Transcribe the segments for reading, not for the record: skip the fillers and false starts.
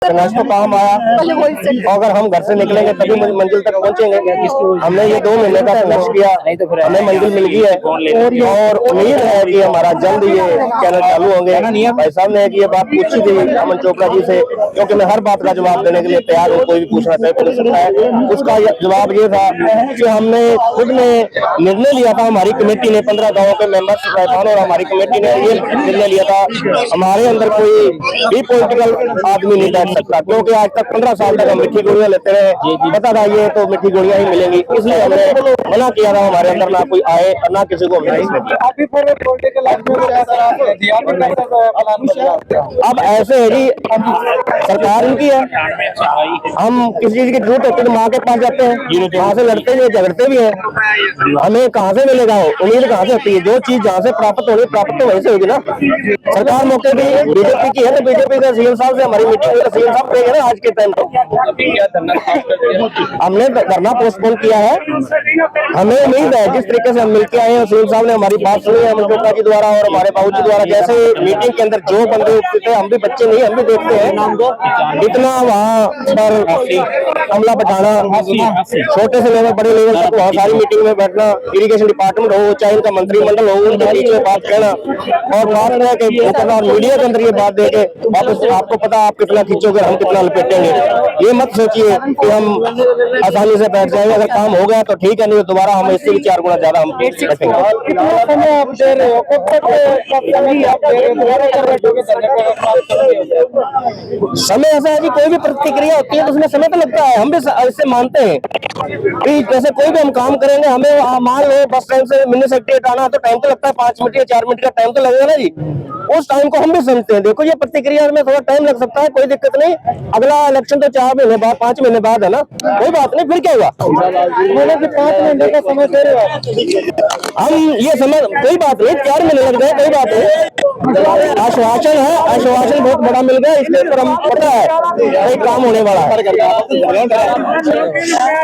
संघर्ष तो काम आया, अगर हम घर से निकलेंगे तभी मंजिल तक पहुंचेंगे। हमने ये 2 महीने का संघर्ष किया, हमें मंजिल मिल गई है और उम्मीद है कि हमारा जल्द ये चैनल चालू होंगे। भाई साहब ने ये बात पूछी थी अमन चोपड़ा जी से, क्योंकि मैं हर बात का जवाब देने के लिए तैयार हूँ, कोई भी पूछना चाहे पूछ सकता है। उसका जवाब ये था कि हमने खुद ने निर्णय लिया था, हमारी कमेटी ने 15 गाँव के मेंबर्स और हमारी कमेटी ने ये निर्णय लिया था, हमारे अंदर कोई भी पॉलिटिकल आदमी नहीं बैठ सकता, क्योंकि आज तक 15 साल तक हम मिट्टी गोलियां लेते रहे, पता था ये तो मिट्टी गोलियां ही मिलेंगी, इसलिए हमने मना किया था। हमारे अंदर ना कोई आए और ना किसी को अब ऐसे है जी, सरकार इनकी है, हम किसी चीज की जरूरत होती है तो माँ के पास जाते हैं, वहाँ से लड़ते भी झगड़ते भी हैं, हमें कहाँ से मिलेगा, उम्मीद कहाँ से होती है? जो चीज जहाँ से प्राप्त होगी प्राप्त तो वहीं से होगी ना। सरकार मौके भी बीजेपी की है तो बीजेपी के सीएम साहब से हमारी मीटिंग हुई, सीएम साहब कहेंगे ना आज के टाइम पे हमने धरना पोस्टपोन किया है। हमें उम्मीद है जिस तरीके से हम मिलकर आए हैं, सीएम साहब ने हमारी बात सुनी है अमन चोपड़ा जी द्वारा और हमारे बाबू जी द्वारा, जैसे मीटिंग के अंदर जो बंदे उपस्थित थे, हम भी बच्चे नहीं, हम भी देखते हैं इतना वहाँ पर हमला बैठाना, छोटे से लेवल बड़े लेवल तक वहाँ सारी मीटिंग में बैठना, इरिगेशन डिपार्टमेंट हो चाहे उनका मंत्रिमंडल हो, उनके बीच में बात कहना और बात मीडिया के अंदर ये बात देके वापस आपको पता आप कितना खींचोगे, हम कितना लपेटेंगे। ये मत सोचिए कि हम आसानी से बैठ जाएंगे, अगर काम हो गया तो ठीक है, नहीं तो दोबारा हम इससे भी 4 गुना ज्यादा हम बैठेंगे। समय ऐसा है जी, कोई भी प्रतिक्रिया होती है तो उसमें समय तो लगता है, हम भी इससे मानते हैं कि जैसे कोई भी हम काम करेंगे, हमें मान लो बस स्टैंड से मिनी सेक्रेटरीट आना तो टाइम तो लगता है, 5 मिनट या 4 मिनट का टाइम तो लगेगा ना जी, उस टाइम को हम भी समझते हैं। देखो ये प्रतिक्रिया में थोड़ा टाइम लग सकता है, कोई दिक्कत नहीं, अगला इलेक्शन तो 4 महीने बाद 5 महीने बाद है ना, कोई बात नहीं, फिर क्या हुआ, 5 महीने का समय दे रहे हो हम, ये समय कोई बात नहीं, 4 महीने लग गए, कोई बात नहीं, आश्वासन है, आश्वासन बहुत बड़ा मिल गया, इसके ऊपर हम पता है कोई काम होने वाला है।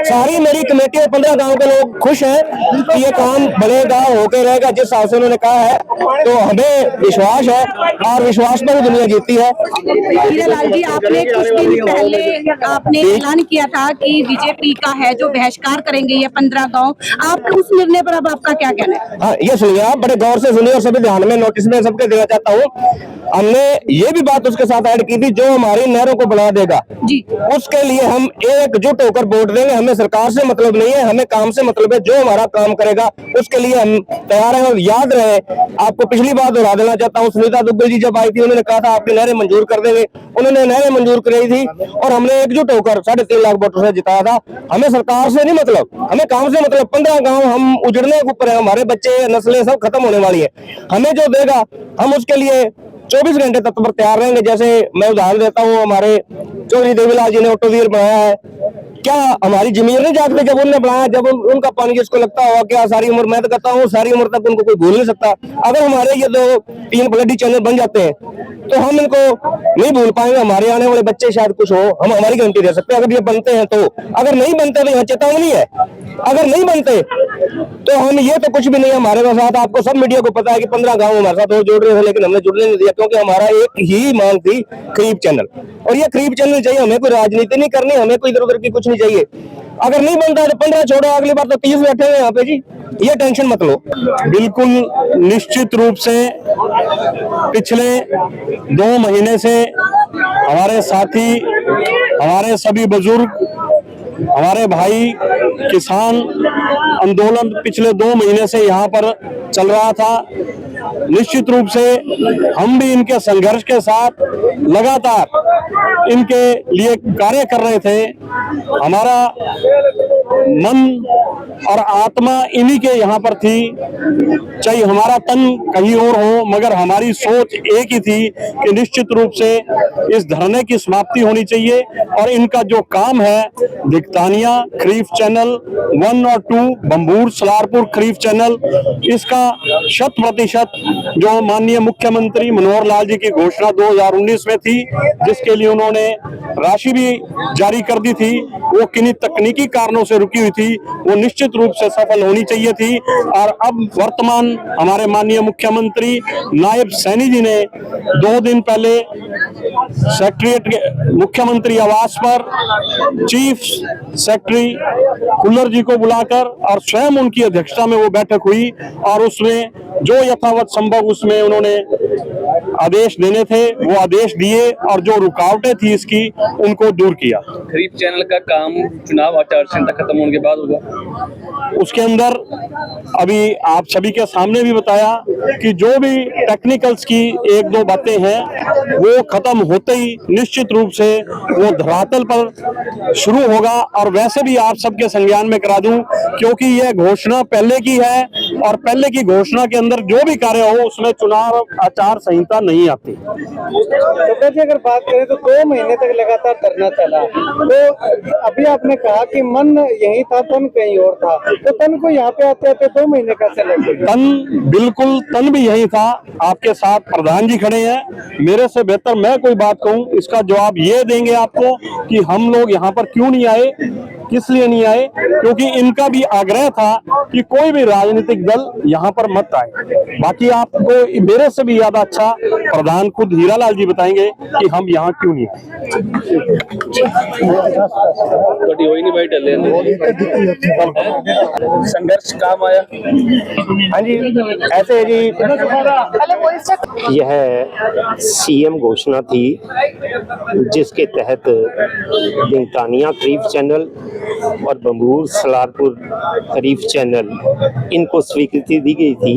सारी मेरी कमेटी 15 गाँव के लोग खुश हैं कि ये काम बनेगा, होकर रहेगा जिस हिसाब से उन्होंने कहा है, तो हमें विश्वास है और विश्वास पर दुनिया जीती है। हीरालाल जी, आपने कुछ दिन पहले आपने ऐलान किया था कि बीजेपी का है जो बहिष्कार करेंगे ये 15 गांव, आप उस निर्णय पर अब आपका क्या कहना है? हाँ, ये सुनिए, आप बड़े गौर से सुनिए और सभी ध्यान में नोटिस में सबके देना चाहता हूँ। हमने ये भी बात उसके साथ ऐड की थी, जो हमारी नहरों को बना देगा जी, उसके लिए हम एकजुट होकर वोट देंगे, हमें सरकार से मतलब नहीं है, हमें काम से मतलब है, जो हमारा काम करेगा उसके लिए हम तैयार हैं। और याद रहे, आपको पिछली बात दोहरा देना चाहता हूँ, सुनीता दुग्गल जी जब आई थी उन्होंने कहा था आपकी नहरें मंजूर कर देंगे, उन्होंने नहरें मंजूर कराई थी और हमने एकजुट होकर 3.5 लाख वोटों से जिताया था। हमें सरकार से नहीं मतलब, हमें काम से मतलब। 15 गांव हम उजड़ने के ऊपर है, हमारे बच्चे नस्लें सब खत्म होने वाली है, हमें जो देगा हम उसके लिए 24 घंटे तत्पर तैयार रहेंगे। जैसे मैं उदाहरण देता हूँ, हमारे चौधरी देवीलाल जी ने ऑटोवीर बनाया है, क्या हमारी जमीन नहीं जागते जब उन्होंने बनाया, जब उनका पानी जिसको लगता होगा, क्या सारी उम्र, मैं तो कहता हूँ सारी उम्र तक उनको कोई भूल नहीं सकता। अगर हमारे ये 2-3 ब्लडी चैनल बन जाते हैं तो हम इनको नहीं भूल पाएंगे, हमारे आने वाले बच्चे शायद कुछ हो, हम हमारी गारंटी दे सकते हैं अगर ये बनते हैं तो। अगर नहीं बनते तो यहाँ चेतावनी है, अगर नहीं बनते तो हम ये तो कुछ भी नहीं है हमारे साथ। आपको सब मीडिया को पता है कि 15 गांव हमारे साथ जोड़ रहे थे, लेकिन हमने जुड़ने नहीं दिया, क्योंकि हमारा एक ही मांग थी, खरीफ चैनल, और ये खरीफ चैनल चाहिए, हमें कोई राजनीति नहीं करनी, हमें कोई इधर उधर की कुछ नहीं चाहिए। अगर नहीं बनता है तो 15 छोड़ो, अगली बार तो 30 बैठे हुए यहाँ पे जी, ये टेंशन मत लो। बिल्कुल निश्चित रूप से पिछले 2 महीने से हमारे साथी, हमारे सभी बुजुर्ग, हमारे भाई, किसान आंदोलन पिछले 2 महीने से यहाँ पर चल रहा था। निश्चित रूप से हम भी इनके संघर्ष के साथ लगातार इनके लिए कार्य कर रहे थे। हमारा मन और आत्मा इन्हीं के यहाँ पर थी, चाहे हमारा तन कहीं और हो, मगर हमारी सोच एक ही थी कि निश्चित रूप से इस धरने की समाप्ति होनी चाहिए और इनका जो काम है, दिगतानिया खरीफ चैनल 1 और 2, बम्बूर सलारपुर खरीफ चैनल, इसका 100% जो माननीय मुख्यमंत्री मनोहर लाल जी की घोषणा 2019 में थी, जिसके लिए उन्होंने राशि भी जारी कर दी थी, वो किन्हीं तकनीकी कारणों से रुकी हुई थी वो निश्चित रूप से सफल होनी चाहिए थी। और अब वर्तमान हमारे माननीय मुख्यमंत्री नायब सैनी जी ने 2 दिन पहले सेक्रेटरीट के मुख्यमंत्री आवास पर चीफ सेक्रेटरी खुल्लर जी को बुलाकर और स्वयं उनकी अध्यक्षता में वो बैठक हुई और उसमें जो यथावत संभव उसमें उन्होंने आदेश देने थे वो आदेश दिए और जो रुकावटें थी इसकी उनको दूर किया। खरीफ चैनल का काम चुनाव आचार संहिता खत्म होने के बाद होगा। उसके अंदर अभी आप सभी के सामने भी बताया कि जो भी टेक्निकल्स की 1-2 बातें हैं वो खत्म होते ही निश्चित रूप से वो धरातल पर शुरू होगा। और वैसे भी आप सबके संज्ञान में करा दूं क्योंकि यह घोषणा पहले की है और पहले की घोषणा के अंदर जो भी कार्य हो उसमें चुनाव आचार संहिता नहीं आती। तो जी अगर बात करें तो 2 महीने तक लगातार धरना चला, तो अभी आपने कहा कि मन यही था तन कहीं और था, तो तन को यहाँ पे आते आते 2 महीने कैसे लगे? तन बिल्कुल तन भी यही था। आपके साथ प्रधान जी खड़े हैं, मेरे से बेहतर मैं कोई बात कहूं इसका जवाब ये देंगे आपको कि हम लोग यहाँ पर क्यों नहीं आए, किस लिए नहीं आए, क्योंकि इनका भी आग्रह था कि कोई भी राजनीतिक दल यहाँ पर मत आए। बाकी आपको मेरे से भी ज्यादा अच्छा प्रधान खुद हीरालाल जी बताएंगे कि हम यहाँ क्यों नहीं आए। संघर्ष काम आया। हाँ जी, ऐसे जी यह सीएम घोषणा थी जिसके तहत बिंतानिया खरीफ चैनल और बंबूर सलारपुर खरीफ चैनल इनको स्वीकृति दी गई थी,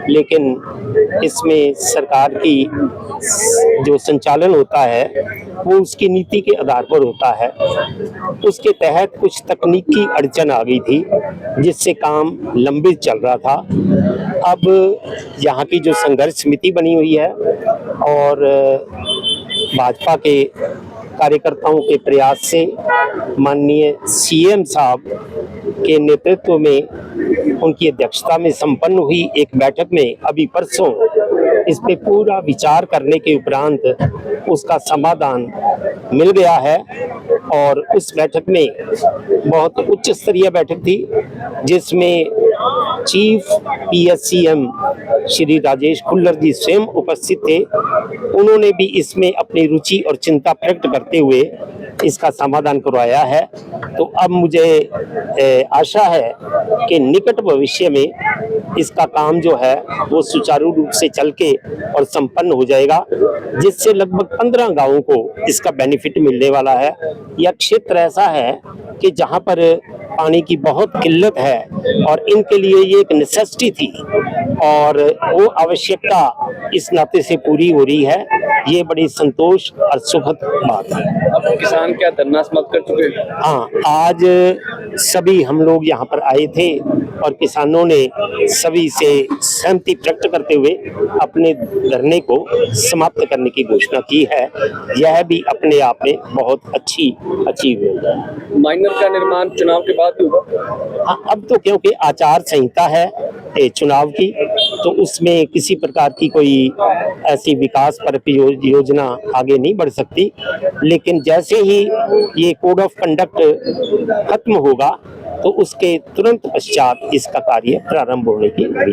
लेकिन इसमें सरकार की जो संचालन होता है वो उसकी नीति के आधार पर होता है। उसके तहत कुछ तकनीकी अड़चन आ गई थी जिससे काम लंबित चल रहा था। अब यहाँ की जो संघर्ष समिति बनी हुई है और भाजपा के कार्यकर्ताओं के प्रयास से माननीय सीएम साहब के नेतृत्व में उनकी अध्यक्षता में संपन्न हुई एक बैठक में अभी परसों इस पे पूरा विचार करने के उपरांत उसका समाधान मिल गया है। और उस बैठक में बहुत उच्च स्तरीय बैठक थी जिसमें चीफ पीएससीएम श्री राजेश खुल्लर जी स्वयं उपस्थित थे। उन्होंने भी इसमें अपनी रुचि और चिंता प्रकट करते हुए इसका समाधान करवाया है। तो अब मुझे आशा है कि निकट भविष्य में इसका काम जो है वो सुचारू रूप से चल के और संपन्न हो जाएगा, जिससे लगभग 15 गांवों को इसका बेनिफिट मिलने वाला है। यह क्षेत्र ऐसा है कि जहां पर पानी की बहुत किल्लत है और इनके लिए ये एक नेसेसिटी थी और वो आवश्यकता इस नाते से पूरी हो रही है। ये बड़ी संतोष और सुखद बात है। अब किसान क्या धरना समाप्त कर चुके हैं? हाँ, आज सभी हम लोग यहाँ पर आए थे और किसानों ने सभी से सहमति प्रकट करते हुए अपने धरने को समाप्त करने की घोषणा की है। यह भी अपने आप में बहुत अच्छी अचीवमेंट है। माइनर का निर्माण चुनाव के बाद होगा? हाँ, अब तो क्योंकि आचार संहिता है चुनाव की, तो उसमें किसी प्रकार की कोई ऐसी विकास पर योजना आगे नहीं बढ़ सकती। लेकिन जैसे ही ये कोड ऑफ कंडक्ट खत्म होगा तो उसके तुरंत पश्चात इसका कार्य प्रारंभ होने की